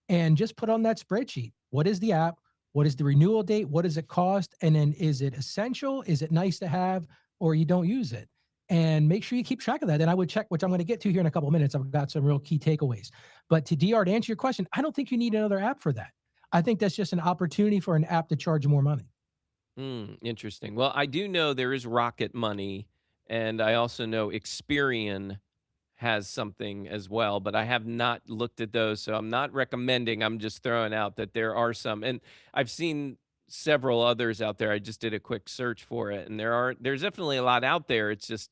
Speaker 2: and just put on that spreadsheet, what is the app? What is the renewal date? What does it cost? And then is it essential? Is it nice to have, or you don't use it? And make sure you keep track of that. And I would check, which I'm going to get to here in a couple of minutes. I've got some real key takeaways. But to DR, to answer your question, I don't think you need another app for that. I think that's just an opportunity for an app to charge more money.
Speaker 1: Interesting. Well, I do know there is Rocket Money, and I also know Experian has something as well, but I have not looked at those, so I'm not recommending. I'm just throwing out that there are some, and I've seen several others out there. I just did a quick search for it, and there's definitely a lot out there. It's just,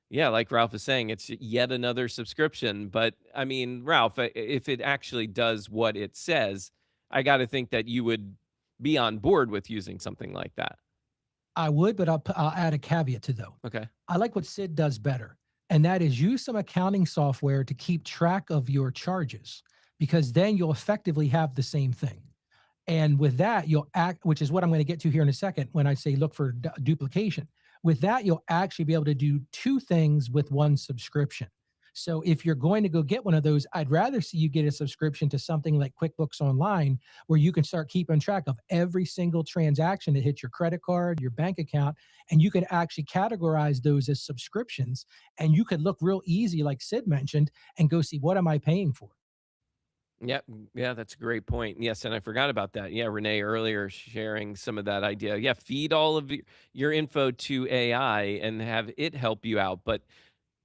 Speaker 1: yeah, like Ralph is saying, it's yet another subscription. But I mean, Ralph, if it actually does what it says, I got to think that you would be on board with using something like that.
Speaker 2: I would, but I'll add a caveat to though.
Speaker 1: Okay.
Speaker 2: I like what Sid does better, and that is use some accounting software to keep track of your charges, because then you'll effectively have the same thing. And with that, you'll act, which is what I'm going to get to here in a second when I say look for duplication. With that, you'll actually be able to do two things with one subscription. So if you're going to go get one of those, I'd rather see you get a subscription to something like QuickBooks Online, where you can start keeping track of every single transaction that hits your credit card, your bank account, and you can actually categorize those as subscriptions. And you could look real easy, like Sid mentioned, and go see what am I paying for?
Speaker 1: Yeah, yeah, that's a great point. Yes, and I forgot about that. Yeah, Renee earlier sharing some of that idea. Yeah, feed all of your info to AI and have it help you out. But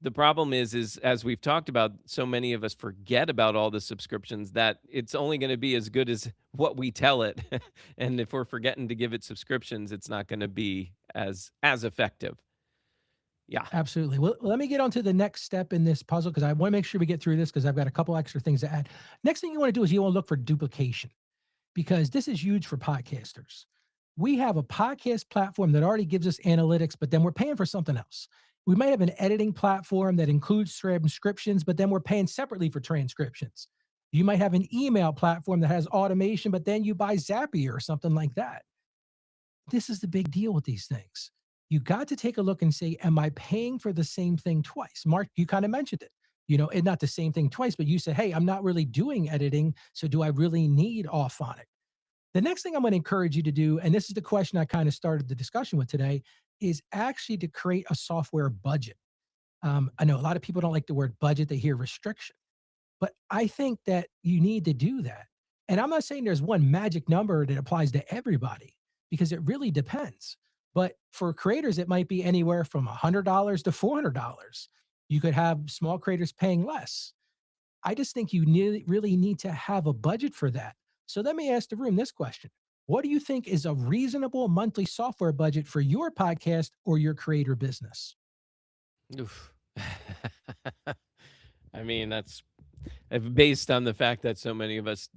Speaker 1: the problem is as we've talked about, so many of us forget about all the subscriptions that it's only going to be as good as what we tell it. And if we're forgetting to give it subscriptions, it's not going to be as effective. Yeah.
Speaker 2: Absolutely. Well, let me get on to the next step in this puzzle because I want to make sure we get through this because I've got a couple extra things to add. Next thing you want to do is you want to look for duplication because this is huge for podcasters. We have a podcast platform that already gives us analytics, but then we're paying for something else. We might have an editing platform that includes transcriptions, but then we're paying separately for transcriptions. You might have an email platform that has automation, but then you buy Zapier or something like that. This is the big deal with these things. You got to take a look and say, am I paying for the same thing twice? Mark, you kind of mentioned it, and not the same thing twice, but you said, hey, I'm not really doing editing. So do I really need Auphonic? The next thing I'm going to encourage you to do, and this is the question I kind of started the discussion with today, is actually to create a software budget. I know a lot of people don't like the word budget, they hear restriction. But I think that you need to do that. And I'm not saying there's one magic number that applies to everybody because it really depends. But for creators, it might be anywhere from $100 to $400. You could have small creators paying less. I just think you really need to have a budget for that. So let me ask the room this question. What do you think is a reasonable monthly software budget for your podcast or your creator business?
Speaker 1: Oof. I mean, that's based on the fact that so many of us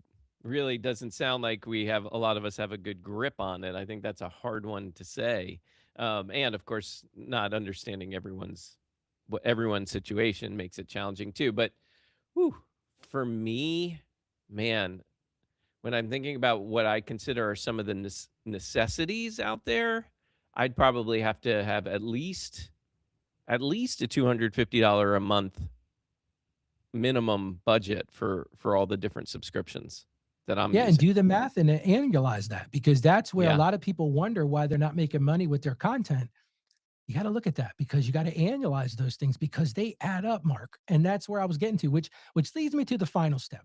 Speaker 1: really doesn't sound like a lot of us have a good grip on it. I think that's a hard one to say. And of course, not understanding everyone's situation makes it challenging too. But whew, for me, man, when I'm thinking about what I consider are some of the necessities out there, I'd probably have to have at least a $250 a month minimum budget for all the different subscriptions that I'm
Speaker 2: Yeah, and
Speaker 1: using.
Speaker 2: do the math and annualize that because that's where a
Speaker 1: Yeah.
Speaker 2: lot of people wonder why they're not making money with their content. You got to look at that because you got to annualize those things because they add up, Mark. And that's where I was getting to, which leads me to the final step.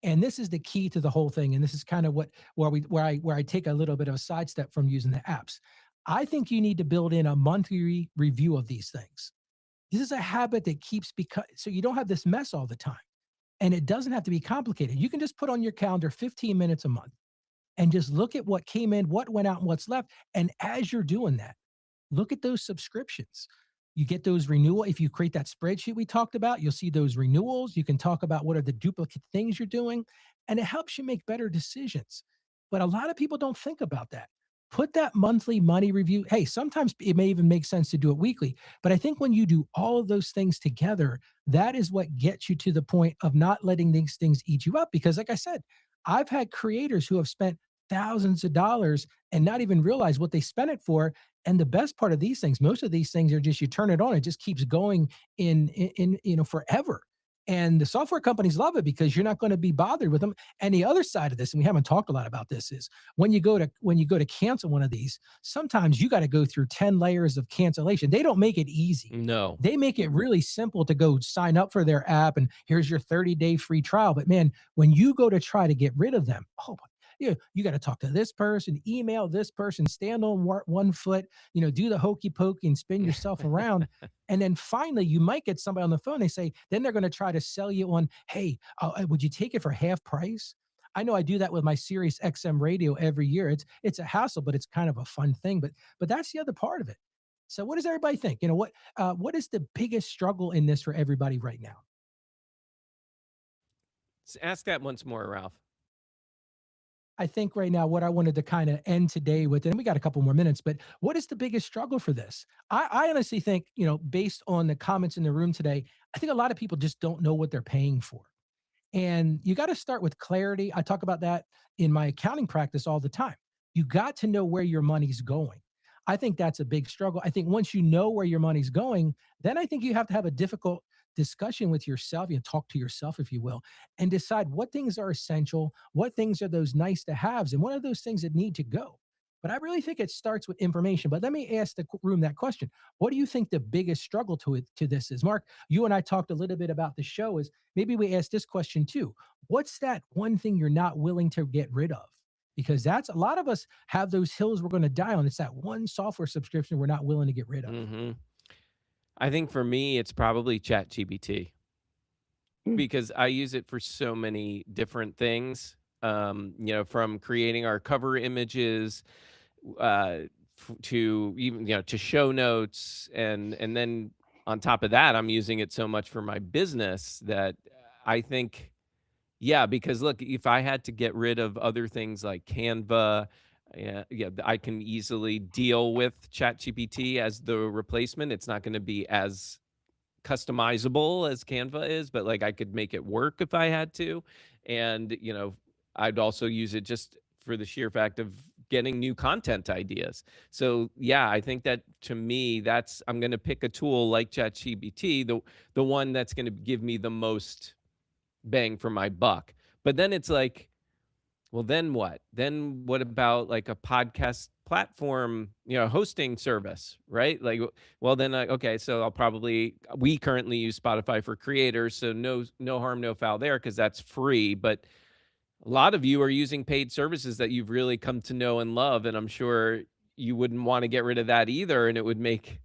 Speaker 2: And this is the key to the whole thing. And this is kind of where I take a little bit of a sidestep from using the apps. I think you need to build in a monthly review of these things. This is a habit that keeps because so you don't have this mess all the time. And it doesn't have to be complicated. You can just put on your calendar 15 minutes a month and just look at what came in, what went out, and what's left. And as you're doing that, look at those subscriptions. You get those renewal. If you create that spreadsheet we talked about, you'll see those renewals. You can talk about what are the duplicate things you're doing, and it helps you make better decisions. But a lot of people don't think about that. Put that monthly money review. Hey, sometimes it may even make sense to do it weekly. But I think when you do all of those things together, that is what gets you to the point of not letting these things eat you up. Because, like I said, I've had creators who have spent thousands of dollars and not even realize what they spent it for. And the best part of these things, most of these things are just you turn it on, it just keeps going in forever. And the software companies love it because you're not going to be bothered with them. And the other side of this, and we haven't talked a lot about this, is when you go to cancel one of these, sometimes you got to go through 10 layers of cancellation. They don't make it easy.
Speaker 1: No.
Speaker 2: They make it really simple to go sign up for their app and here's your 30-day free trial. But man, when you go to try to get rid of them, oh, you got to talk to this person, email this person, stand on one foot, do the hokey pokey and spin yourself around. And then finally, you might get somebody on the phone. They say, then they're going to try to sell you on, hey, would you take it for half price? I know I do that with my Sirius XM radio every year. It's a hassle, but it's kind of a fun thing. But that's the other part of it. So what does everybody think? What is the biggest struggle in this for everybody right now?
Speaker 1: Ask that once more, Ralph.
Speaker 2: I think right now what I wanted to kind of end today with, and we got a couple more minutes, but what is the biggest struggle for this? I honestly think, based on the comments in the room today, I think a lot of people just don't know what they're paying for. And you got to start with clarity. I talk about that in my accounting practice all the time. You got to know where your money's going. I think that's a big struggle. I think once you know where your money's going, then I think you have to have a difficult discussion with yourself. You talk to yourself, if you will, and decide what things are essential, what things are those nice to haves, and what are those things that need to go. But I really think it starts with information. But let me ask the room that question. What do you think the biggest struggle to this is? Mark, you and I talked a little bit about the show. Is maybe we ask this question too. What's that one thing you're not willing to get rid of? Because that's a lot of us have those hills we're going to die on. It's that one software subscription we're not willing to get rid of.
Speaker 1: Mm-hmm. I think for me, it's probably ChatGPT because I use it for so many different things. From creating our cover images to even to show notes, and then on top of that, I'm using it so much for my business that I think, yeah, because look, if I had to get rid of other things like Canva, yeah, I can easily deal with ChatGPT as the replacement. It's not going to be as customizable as Canva is, but like I could make it work if I had to. And, I'd also use it just for the sheer fact of getting new content ideas. So yeah, I think that to me, I'm going to pick a tool like ChatGPT, the one that's going to give me the most bang for my buck. But then it's like, well, then what? Then what about like a podcast platform, hosting service, right? Like, well, then, okay, so we currently use Spotify for creators. So no harm, no foul there because that's free. But a lot of you are using paid services that you've really come to know and love. And I'm sure you wouldn't want to get rid of that either. And it would make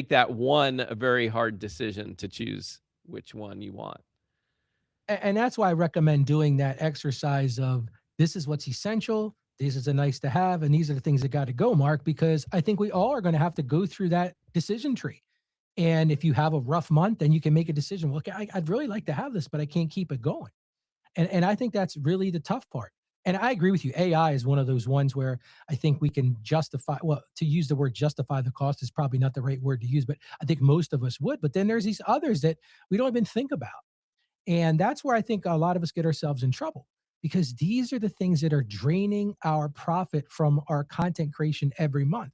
Speaker 1: that one a very hard decision to choose which one you want.
Speaker 2: And that's why I recommend doing that exercise of this is what's essential, this is a nice to have, and these are the things that got to go, Mark, because I think we all are going to have to go through that decision tree. And if you have a rough month, then you can make a decision. Well, okay, I'd really like to have this, but I can't keep it going. And I think that's really the tough part. And I agree with you. AI is one of those ones where I think we can justify, well, to use the word justify the cost is probably not the right word to use, but I think most of us would. But then there's these others that we don't even think about. And that's where I think a lot of us get ourselves in trouble because these are the things that are draining our profit from our content creation every month.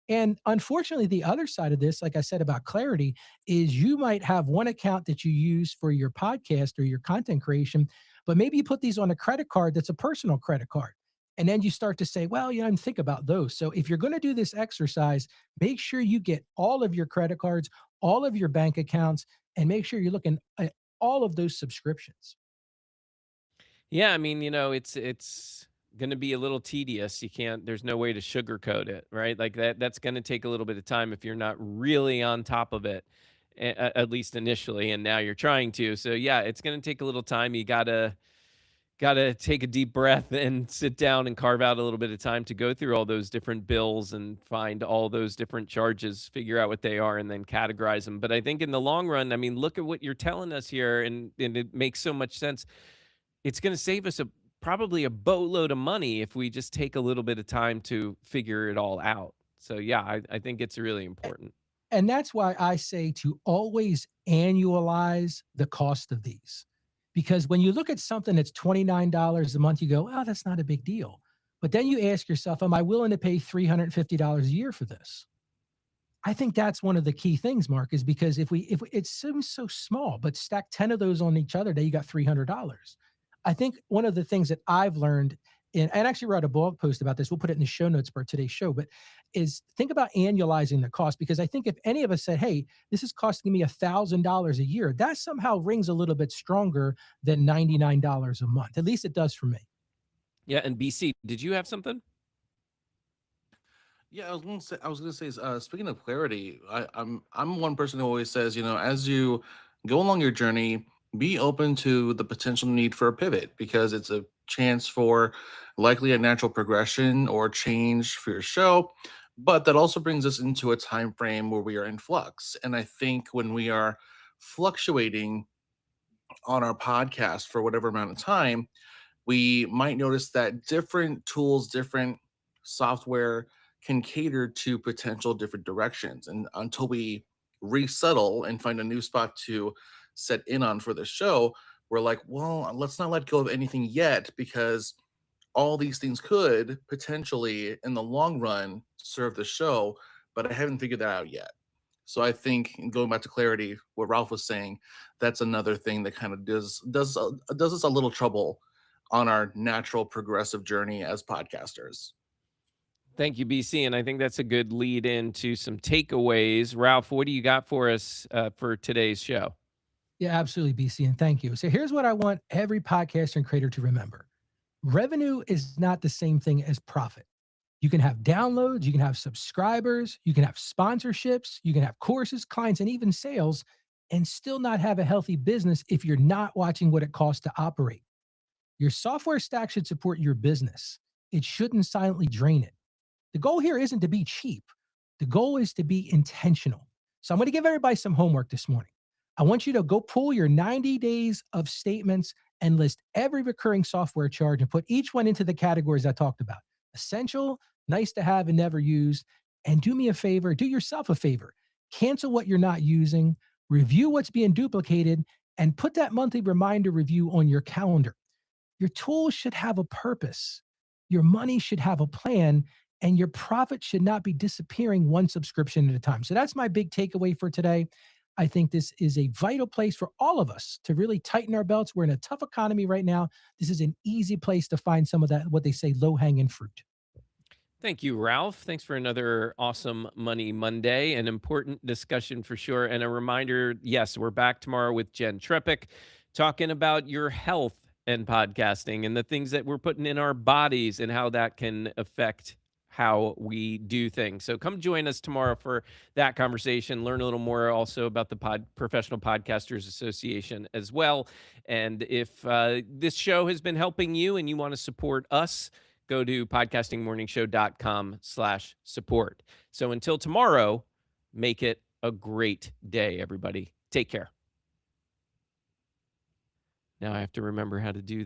Speaker 2: And unfortunately, the other side of this, like I said about clarity, is you might have one account that you use for your podcast or your content creation, but maybe you put these on a credit card that's a personal credit card. And then you start to say, well, and think about those. So if you're going to do this exercise, make sure you get all of your credit cards, all of your bank accounts, and make sure you're looking at all of those subscriptions.
Speaker 1: Yeah, I mean, it's going to be a little tedious. There's no way to sugarcoat it, right? Like that's going to take a little bit of time if you're not really on top of it. at least initially, and now you're trying to. So yeah, it's going to take a little time. You gotta take a deep breath and sit down and carve out a little bit of time to go through all those different bills and find all those different charges, figure out what they are, and then categorize them. But I think in the long run, I mean, look at what you're telling us here, and it makes so much sense. It's going to save us probably a boatload of money if we just take a little bit of time to figure it all out. So yeah, I think it's really important.
Speaker 2: And that's why I say to always annualize the cost of these. Because when you look at something that's $29 a month, you go, oh, that's not a big deal. But then you ask yourself, am I willing to pay $350 a year for this? I think that's one of the key things, Mark, is because if it seems so small, but stack 10 of those on each other, now you got $300. I think one of the things that I've learned, and actually wrote a blog post about this, we'll put it in the show notes for today's show, but is think about annualizing the cost. Because I think if any of us said, hey, this is costing me $1,000 a year, that somehow rings a little bit stronger than $99 a month. At least it does for me.
Speaker 1: Yeah, and BC, did you have something?
Speaker 6: Yeah, I was gonna say, speaking of clarity, I'm one person who always says, as you go along your journey, be open to the potential need for a pivot because it's a chance for likely a natural progression or change for your show. But that also brings us into a time frame where we are in flux. And I think when we are fluctuating on our podcast for whatever amount of time, we might notice that different tools, different software can cater to potential different directions. And until we resettle and find a new spot to set in on for the show, we're like, well, let's not let go of anything yet because all these things could potentially, in the long run, serve the show, but I haven't figured that out yet. So I think going back to clarity, what Ralph was saying, that's another thing that kind of does us a little trouble on our natural progressive journey as podcasters.
Speaker 1: Thank you, BC. And I think that's a good lead into some takeaways. Ralph, what do you got for us for today's show?
Speaker 2: Yeah, absolutely, BC. And thank you. So here's what I want every podcaster and creator to remember. Revenue is not the same thing as profit. You can have downloads, you can have subscribers, you can have sponsorships, you can have courses, clients, and even sales, and still not have a healthy business if you're not watching what it costs to operate. Your software stack should support your business. It shouldn't silently drain it. The goal here isn't to be cheap. The goal is to be intentional. So I'm going to give everybody some homework this morning. I want you to go pull your 90 days of statements and list every recurring software charge and put each one into the categories I talked about. Essential, nice to have, and never used. And do me a favor, do yourself a favor. Cancel what you're not using, review what's being duplicated, and put that monthly reminder review on your calendar. Your tools should have a purpose. Your money should have a plan, and your profit should not be disappearing one subscription at a time. So that's my big takeaway for today. I think this is a vital place for all of us to really tighten our belts. We're in a tough economy right now. This is an easy place to find some of that, what they say, low hanging fruit.
Speaker 1: Thank you, Ralph. Thanks for another awesome Money Monday, an important discussion for sure. And a reminder, yes, we're back tomorrow with Jen Trepic talking about your health and podcasting and the things that we're putting in our bodies and how that can affect how we do things. So come join us tomorrow for that conversation. Learn a little more also about the Professional Podcasters Association as well. And if this show has been helping you and you want to support us, go to podcastingmorningshow.com/support. So until tomorrow, make it a great day, everybody. Take care. Now I have to remember how to do